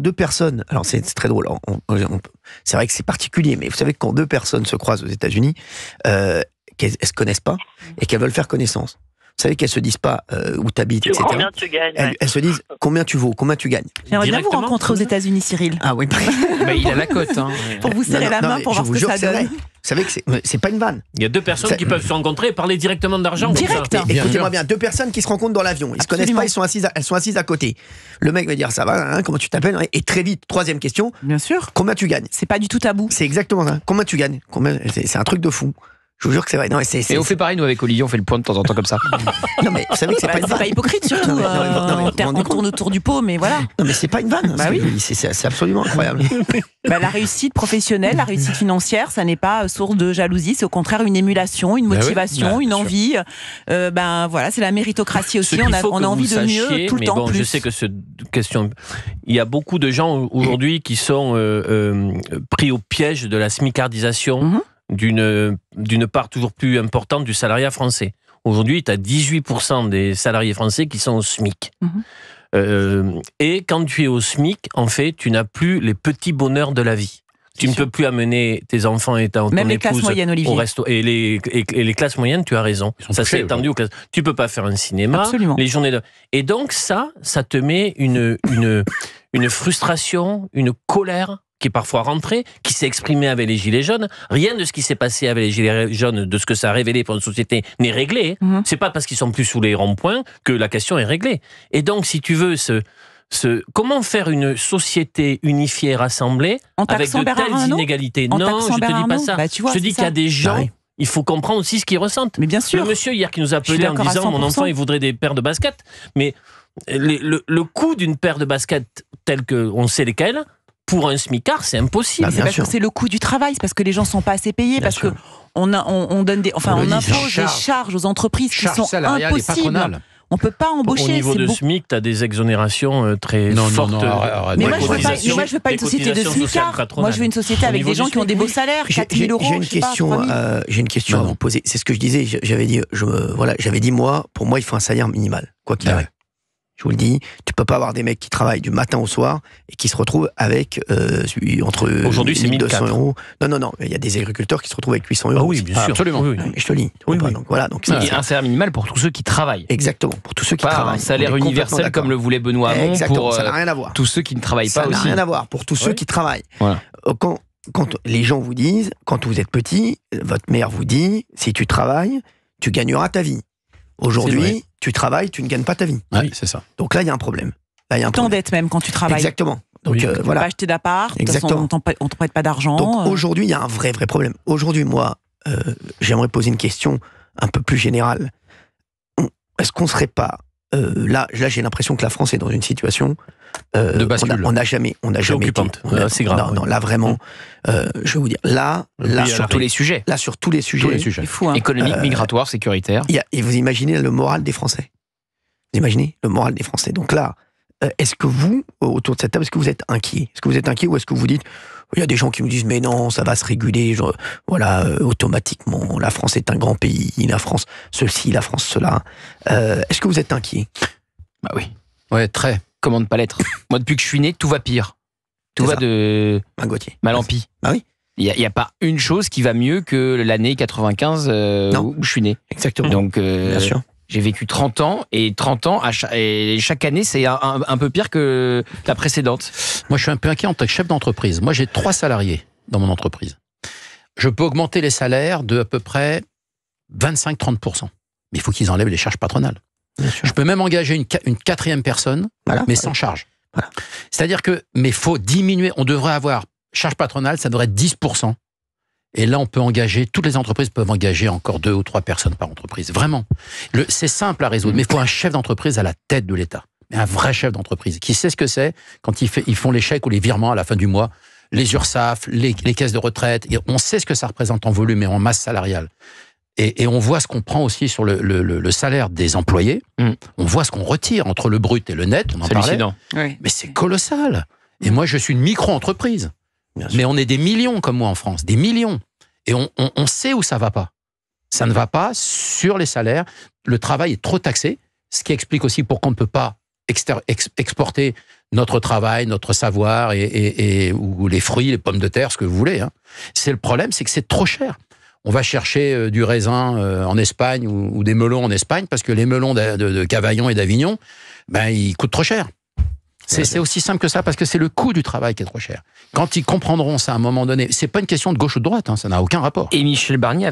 deux personnes, alors c'est très drôle, c'est vrai que c'est particulier, mais vous savez que quand deux personnes se croisent aux États-Unis, qu'elles se connaissent pas et qu'elles veulent faire connaissance. Vous savez qu'elles se disent pas où t'habites, etc. Combien tu gagnes, elles se disent combien tu vaux, combien tu gagnes. J'aimerais bien vous rencontrer aux États-Unis, Cyril. Ah oui, mais il a la cote. Hein. Pour vous serrer la main, pour voir ce que ça donne. Vous savez que c'est pas une vanne. Il y a deux personnes qui peuvent se rencontrer et parler directement d'argent. Direct. Écoutez-moi bien, deux personnes qui se rencontrent dans l'avion. Ils se connaissent pas, elles sont assises à côté. Le mec va dire ça va, hein, comment tu t'appelles, et très vite, troisième question. Bien sûr. Combien tu gagnes? C'est pas du tout tabou. C'est exactement ça. Combien tu gagnes? C'est un truc de fou. Je vous jure que c'est vrai. Non, et on fait pareil, nous, avec Olivier, on fait le point de temps en temps comme ça. Non, mais vous savez que c'est pas une vanne. C'est pas hypocrite, surtout. On tourne autour du pot, mais voilà. Non, mais c'est pas une vanne. Bah oui. C'est absolument incroyable. La réussite professionnelle, la réussite financière, ça n'est pas source de jalousie, c'est au contraire une émulation, une motivation, une envie. Voilà, c'est la méritocratie aussi. On a envie de mieux tout le temps. Je sais que il y a beaucoup de gens aujourd'hui qui sont pris au piège de la smicardisation. D'une part toujours plus importante du salariat français. Aujourd'hui, tu as 18% des salariés français qui sont au SMIC. Et quand tu es au SMIC, en fait, tu n'as plus les petits bonheurs de la vie. Tu ne peux plus amener tes enfants et ton même les épouse classes moyennes, Olivier. au resto. Et les classes moyennes, tu as raison. Ça s'est étendu aux classes. Tu peux pas faire un cinéma. Absolument. Les journées de... Et donc ça te met une frustration, une colère qui est parfois rentrée, qui s'est exprimée avec les Gilets jaunes. Rien de ce qui s'est passé avec les Gilets jaunes, de ce que ça a révélé pour une société, n'est réglé. C'est pas parce qu'ils sont plus sous les ronds-points que la question est réglée. Et donc, si tu veux, comment faire une société unifiée, rassemblée, avec de telles inégalités? Non, je te dis pas ça. Je te dis qu'il y a des gens... Il faut comprendre aussi ce qu'ils ressentent. Mais bien sûr. Le monsieur hier qui nous a appelé en disant « Mon enfant, il voudrait des paires de baskets ». Mais le coût d'une paire de baskets telle qu'on sait lesquelles, pour un smicard, c'est impossible. C'est parce que c'est le coût du travail, c'est parce que les gens ne sont pas assez payés, parce que on donne on impose des charges aux entreprises qui sont impossibles. On ne peut pas embaucher. Au niveau de SMIC, tu as des exonérations très fortes. Mais moi, je ne veux pas une société de smicards. Moi, je veux une société avec des gens qui ont des beaux salaires, 4 000 euros. J'ai une question à vous poser. C'est ce que je disais. J'avais dit, moi, pour moi, il faut un salaire minimal, quoi qu'il arrive. Je vous le dis, tu peux pas avoir des mecs qui travaillent du matin au soir et qui se retrouvent avec entre aujourd'hui c'est 1200 euros. Non, il y a des agriculteurs qui se retrouvent avec 800 euros. Ah oui, bien sûr. Absolument. Oui. Je te lis. Donc voilà. Donc c'est un salaire minimal pour tous ceux qui travaillent. Exactement, pour tous ceux qui travaillent. Un salaire universel comme le voulait Benoît Hamon pour ça n'a rien à voir. Tous ceux qui ne travaillent pas aussi. Ça n'a rien à voir pour tous ceux qui travaillent. Voilà. Quand les gens vous disent, quand vous êtes petit, votre mère vous dit, si tu travailles, tu gagneras ta vie. Aujourd'hui, tu travailles, tu ne gagnes pas ta vie. Oui, c'est ça. Donc là, il y a un problème. T'endettes même quand tu travailles. Exactement. Donc tu peux pas acheter d'appart, on ne te prête pas d'argent. Donc aujourd'hui, il y a un vrai problème. Aujourd'hui, moi, j'aimerais poser une question un peu plus générale. Est-ce qu'on ne serait pas... Là, j'ai l'impression que la France est dans une situation... de bascule. On n'a jamais été... C'est grave. Non, là, vraiment, je vais vous dire, là sur tous les sujets. Là, sur tous les sujets. C'est fou, hein. Économique, migratoire, sécuritaire. Et vous imaginez le moral des Français. Vous imaginez le moral des Français. Donc là, est-ce que vous, autour de cette table, est-ce que vous êtes inquiet? Est-ce que vous êtes inquiet ou est-ce que vous dites, il y a des gens qui nous disent, mais non, ça va se réguler, automatiquement, la France est un grand pays, la France ceci, la France cela. Est-ce que vous êtes inquiet? Bah oui. Ouais, très. Comment ne pas l'être? Moi, depuis que je suis né, tout va pire. Tout va de mal en pis. Ah oui. Il n'y a pas une chose qui va mieux que l'année 95 où je suis né. Exactement. Donc, bien sûr. J'ai vécu 30 ans, et 30 ans, et chaque année, c'est un peu pire que la précédente. Moi, je suis un peu inquiet en tant que chef d'entreprise. Moi, j'ai 3 salariés dans mon entreprise. Je peux augmenter les salaires de à peu près 25-30%. Mais il faut qu'ils enlèvent les charges patronales. Je peux même engager une 4e personne, mais sans charge. Voilà. C'est-à-dire mais il faut diminuer, on devrait avoir, charge patronale, ça devrait être 10%. Et là, on peut engager, toutes les entreprises peuvent engager encore 2 ou 3 personnes par entreprise. Vraiment. C'est simple à résoudre, mais il faut un chef d'entreprise à la tête de l'État. Mais un vrai chef d'entreprise qui sait ce que c'est quand ils font les chèques ou les virements à la fin du mois, les URSSAF, les caisses de retraite. Et on sait ce que ça représente en volume et en masse salariale. Et on voit ce qu'on prend aussi sur le salaire des employés. On voit ce qu'on retire entre le brut et le net. On en parlait. Oui. Mais c'est colossal. Et moi, je suis une micro-entreprise. Mais on est des millions comme moi en France, des millions. Et on sait où ça va pas. Ça ne va pas sur les salaires. Le travail est trop taxé, ce qui explique aussi pourquoi on ne peut pas exporter notre travail, notre savoir ou les fruits, les pommes de terre, ce que vous voulez. Hein. C'est le problème, c'est que c'est trop cher. On va chercher du raisin en Espagne ou des melons en Espagne parce que les melons de Cavaillon et d'Avignon, ben, ils coûtent trop cher. C'est aussi simple que ça, parce que c'est le coût du travail qui est trop cher. Quand ils comprendront ça à un moment donné, c'est pas une question de gauche ou de droite, hein, ça n'a aucun rapport. Et Michel Barnier